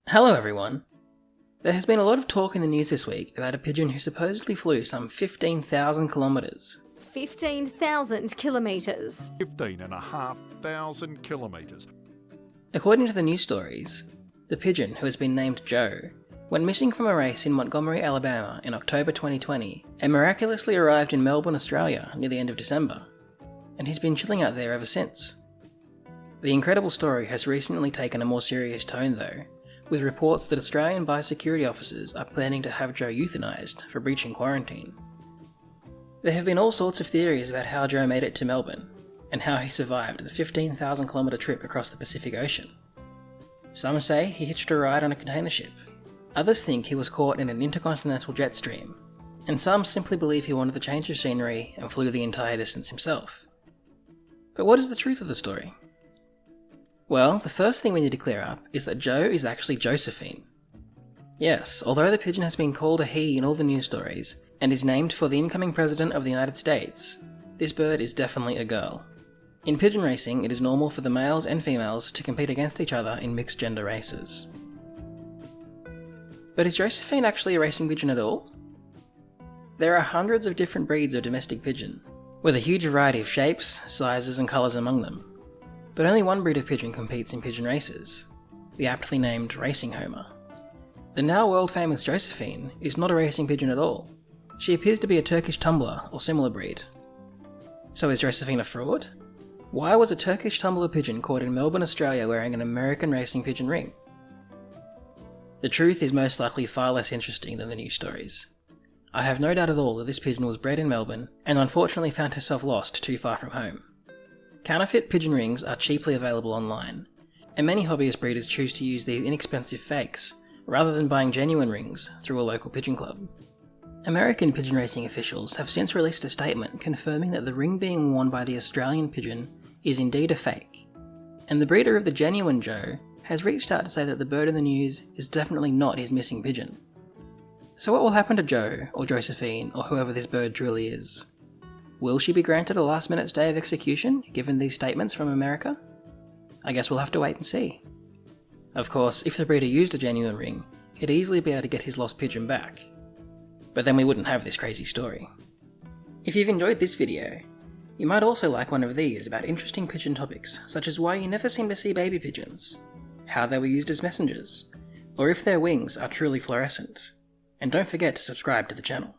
Hello everyone. There has been a lot of talk in the news this week about a pigeon who supposedly flew some 15,000 kilometres. 15,000 kilometres. 15,500 kilometres. According to the news stories, the pigeon, who has been named Joe, went missing from a race in Montgomery, Alabama in October 2020 and miraculously arrived in Melbourne, Australia near the end of December, and he's been chilling out there ever since. The incredible story has recently taken a more serious tone though, with reports that Australian biosecurity officers are planning to have Joe euthanised for breaching quarantine. There have been all sorts of theories about how Joe made it to Melbourne, and how he survived the 15,000 kilometre trip across the Pacific Ocean. Some say he hitched a ride on a container ship, others think he was caught in an intercontinental jet stream, and some simply believe he wanted the change of scenery and flew the entire distance himself. But what is the truth of the story? Well, the first thing we need to clear up is that Joe is actually Josephine. Yes, although the pigeon has been called a he in all the news stories, and is named for the incoming President of the United States, this bird is definitely a girl. In pigeon racing, it is normal for the males and females to compete against each other in mixed gender races. But is Josephine actually a racing pigeon at all? There are hundreds of different breeds of domestic pigeon, with a huge variety of shapes, sizes and colours among them. But only one breed of pigeon competes in pigeon races, the aptly named racing homer. The now world famous Josephine is not a racing pigeon at all. She appears to be a Turkish tumbler or similar breed. So is Josephine a fraud? Why was a Turkish tumbler pigeon caught in Melbourne, Australia wearing an American racing pigeon ring? The truth is most likely far less interesting than the news stories. I have no doubt at all that this pigeon was bred in Melbourne and unfortunately found herself lost too far from home. Counterfeit pigeon rings are cheaply available online, and many hobbyist breeders choose to use these inexpensive fakes rather than buying genuine rings through a local pigeon club. American pigeon racing officials have since released a statement confirming that the ring being worn by the Australian pigeon is indeed a fake, and the breeder of the genuine Joe has reached out to say that the bird in the news is definitely not his missing pigeon. So what will happen to Joe, or Josephine, or whoever this bird truly is? Will she be granted a last-minute stay of execution, given these statements from America? I guess we'll have to wait and see. Of course, if the breeder used a genuine ring, he'd easily be able to get his lost pigeon back. But then we wouldn't have this crazy story. If you've enjoyed this video, you might also like one of these about interesting pigeon topics, such as why you never seem to see baby pigeons, how they were used as messengers, or if their wings are truly fluorescent. And don't forget to subscribe to the channel.